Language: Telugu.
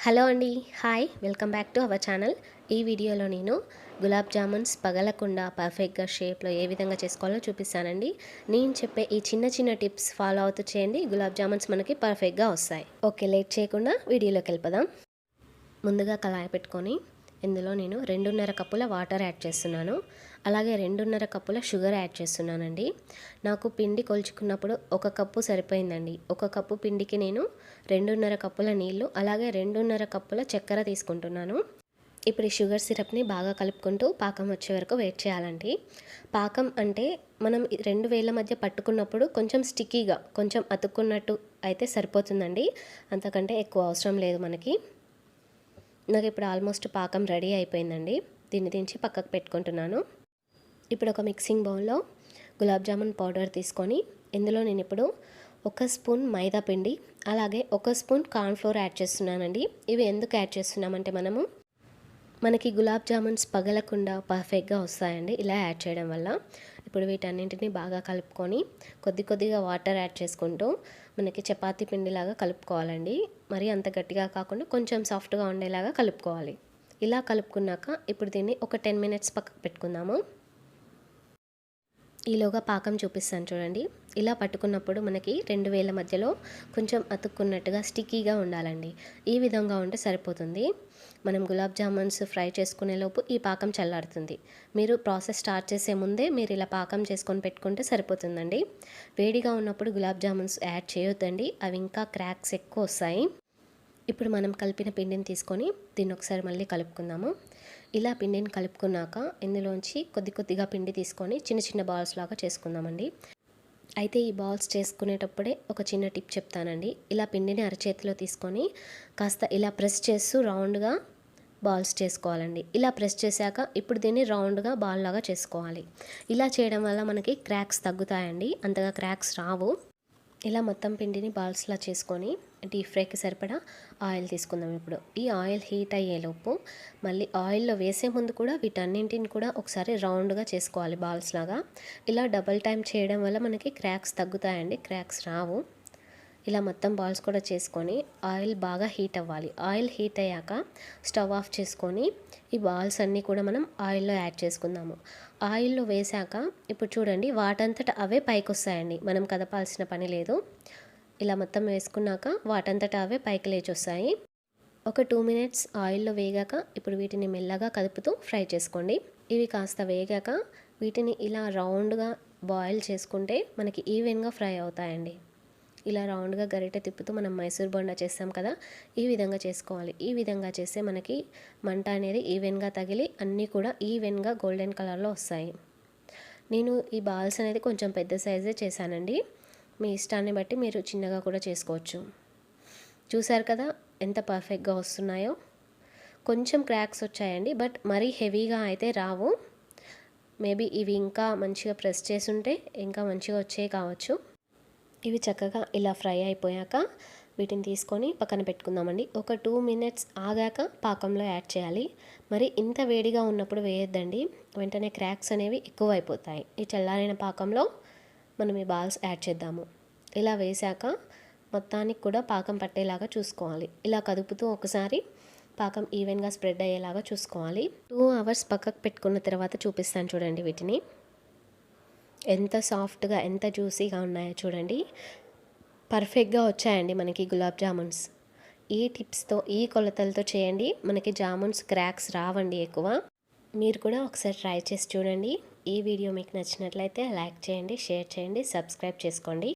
హలో అండి, hi, welcome back to our channel. ఈ వీడియోలో నేను గులాబ్ జామున్స్ పగలకుండా పర్ఫెక్ట్గా షేప్లో ఏ విధంగా చేసుకోవాలో చూపిస్తానండి. నేను చెప్పే ఈ చిన్న చిన్న టిప్స్ ఫాలో అవుతూ చేయండి, గులాబ్ జామున్స్ మనకి పర్ఫెక్ట్గా వస్తాయి. ఓకే, లేట్ చేయకుండా వీడియోలోకి వెళ్ళిపోదాం. ముందుగా కళాయి పెట్టుకొని ఇందులో నేను 2.5 కప్పుల వాటర్ యాడ్ చేస్తున్నాను. అలాగే 2.5 కప్పుల షుగర్ యాడ్ చేస్తున్నానండి. నాకు పిండి కొలుచుకున్నప్పుడు 1 కప్పు సరిపోయిందండి. 1 కప్పు పిండికి నేను 2.5 కప్పుల నీళ్లు, అలాగే 2.5 కప్పుల చక్కెర తీసుకుంటున్నాను. ఇప్పుడు ఈ షుగర్ సిరప్ని బాగా కలుపుకుంటూ పాకం వచ్చే వరకు వెయిట్ చేయాలండి. పాకం అంటే మనం 2 వేళ్ళ మధ్య పట్టుకున్నప్పుడు కొంచెం స్టిక్కీగా, కొంచెం అతుక్కున్నట్టు అయితే సరిపోతుందండి. అంతకంటే ఎక్కువ అవసరం లేదు మనకి. నాకు ఇప్పుడు ఆల్మోస్ట్ పాకం రెడీ అయిపోయిందండి. దీన్ని దించి పక్కకు పెట్టుకుంటున్నాను. ఇప్పుడు ఒక మిక్సింగ్ బౌల్లో గులాబ్ జామున్ పౌడర్ తీసుకొని ఇందులో నేను ఇప్పుడు 1 స్పూన్ మైదా పిండి, అలాగే 1 స్పూన్ కార్న్ఫ్లోర్ యాడ్ చేస్తున్నానండి. ఇవి ఎందుకు యాడ్ చేస్తున్నామంటే మనకి గులాబ్ జామున్స్ పగలకుండా పర్ఫెక్ట్గా వస్తాయండి ఇలా యాడ్ చేయడం వల్ల. ఇప్పుడు వీటన్నింటినీ బాగా కలుపుకొని కొద్దిగా వాటర్ యాడ్ చేసుకుంటూ మనకి చపాతీ పిండిలాగా కలుపుకోవాలండి. మరి అంత గట్టిగా కాకుండా కొంచెం సాఫ్ట్గా ఉండేలాగా కలుపుకోవాలి. ఇలా కలుపుకున్నాక ఇప్పుడు దీన్ని ఒక 10 మినిట్స్ పక్కకు పెట్టుకుందాము. ఈలోగా పాకం చూపిస్తాను చూడండి. ఇలా పట్టుకున్నప్పుడు మనకి 2 వేల మధ్యలో కొంచెం అతుక్కున్నట్టుగా స్టిక్కీగా ఉండాలండి. ఈ విధంగా ఉంటే సరిపోతుంది. మనం గులాబ్ జామున్స్ ఫ్రై చేసుకునేలోపు ఈ పాకం చల్లారుతుంది. మీరు ప్రాసెస్ స్టార్ట్ చేసే ముందే మీరు ఇలా పాకం చేసుకొని పెట్టుకుంటే సరిపోతుందండి. వేడిగా ఉన్నప్పుడు గులాబ్ జామున్స్ యాడ్ చేయొద్దండి, అవి ఇంకా క్రాక్స్ ఎక్కువ వస్తాయి. ఇప్పుడు మనం కలిపిన పిండిని తీసుకొని దీన్ని ఒకసారి మళ్ళీ కలుపుకుందాము. ఇలా పిండిని కలుపుకున్నాక ఇందులోంచి కొద్దిగా పిండి తీసుకొని చిన్న బాల్స్ లాగా చేసుకుందామండి. అయితే ఈ బాల్స్ చేసుకునేటప్పుడే ఒక చిన్న టిప్ చెప్తానండి. ఇలా పిండిని అరచేతిలో తీసుకొని కాస్త ఇలా ప్రెస్ చేస్తూ రౌండ్గా బాల్స్ చేసుకోవాలండి. ఇలా ప్రెస్ చేశాక ఇప్పుడు దీన్ని రౌండ్గా బాల్ లాగా చేసుకోవాలి. ఇలా చేయడం వల్ల మనకి క్రాక్స్ తగ్గుతాయండి, అంతగా క్రాక్స్ రావు. ఇలా మొత్తం పిండిని బాల్స్లా చేసుకొని డీప్ ఫ్రైకి సరిపడా ఆయిల్ తీసుకుందాం. ఇప్పుడు ఈ ఆయిల్ హీట్ అయ్యేలోపు మళ్ళీ ఆయిల్లో వేసే ముందు కూడా వీటన్నింటిని కూడా ఒకసారి రౌండ్గా చేసుకోవాలి బాల్స్ లాగా. ఇలా డబల్ టైం చేయడం వల్ల మనకి క్రాక్స్ తగ్గుతాయండి, క్రాక్స్ రావు. ఇలా మొత్తం బాల్స్ కూడా చేసుకొని ఆయిల్ బాగా హీట్ అవ్వాలి. ఆయిల్ హీట్ అయ్యాక స్టవ్ ఆఫ్ చేసుకొని ఈ బాల్స్ అన్నీ కూడా మనం ఆయిల్లో యాడ్ చేసుకుందాము. ఆయిల్లో వేసాక ఇప్పుడు చూడండి, వాటంతట అవే పైకి వస్తాయండి, మనం కదపాల్సిన పని లేదు. ఇలా మొత్తం వేసుకున్నాక వాటంతట అవే పైకి లేచి వస్తాయి. ఒక 2 మినిట్స్ ఆయిల్లో వేగాక ఇప్పుడు వీటిని మెల్లగా కదుపుతూ ఫ్రై చేసుకోండి. ఇవి కాస్త వేగాక వీటిని ఇలా రౌండ్గా బాయిల్ చేసుకుంటే మనకి ఈవెన్గా ఫ్రై అవుతాయండి. ఇలా రౌండ్గా గరిటె తిప్పుతూ మనం మైసూర్ బోండా చేస్తాం కదా, ఈ విధంగా చేసుకోవాలి. ఈ విధంగా చేస్తే మనకి మంట అనేది ఈవెన్గా తగిలి అన్నీ కూడా ఈవెన్గా గోల్డెన్ కలర్లో వస్తాయి. నేను ఈ బాల్స్ అనేది కొంచెం పెద్ద సైజే చేశానండి. మీ ఇష్టాన్ని బట్టి మీరు చిన్నగా కూడా చేసుకోవచ్చు. చూసారు కదా ఎంత పర్ఫెక్ట్గా వస్తున్నాయో. కొంచెం క్రాక్స్ వచ్చాయండి, బట్ మరీ హెవీగా అయితే రావు. మేబీ ఇవి ఇంకా మంచిగా ప్రెస్ చేసుంటే ఇంకా మంచిగా వచ్చే కావచ్చు. ఇవి చక్కగా ఇలా ఫ్రై అయిపోయాక వీటిని తీసుకొని పక్కన పెట్టుకుందామండి. ఒక 2 మినిట్స్ ఆగాక పాకంలో యాడ్ చేయాలి. మరి ఇంత వేడిగా ఉన్నప్పుడు వేయొద్దండి, వెంటనే క్రాక్స్ అనేవి ఎక్కువ అయిపోతాయి. ఈ చల్లారిన పాకంలో మనం ఈ బాల్స్ యాడ్ చేద్దాము. ఇలా వేసాక మొత్తానికి కూడా పాకం పట్టేలాగా చూసుకోవాలి. ఇలా కదుపుతూ ఒకసారి పాకం ఈవెన్గా స్ప్రెడ్ అయ్యేలాగా చూసుకోవాలి. 2 అవర్స్ పక్కకు పెట్టుకున్న తర్వాత చూపిస్తాను చూడండి. వీటిని ఎంత సాఫ్ట్గా ఎంత జ్యూసీగా ఉన్నాయో చూడండి. పర్ఫెక్ట్గా వచ్చాయండి మనకి గులాబ్ జామున్స్. ఈ టిప్స్తో ఈ కొలతలతో చేయండి, మనకి జామున్స్ క్రాక్స్ రావండి ఎక్కువ. మీరు కూడా ఒకసారి ట్రై చేసి చూడండి. ఈ వీడియో మీకు నచ్చినట్లయితే లైక్ చేయండి, షేర్ చేయండి, సబ్స్క్రైబ్ చేసుకోండి.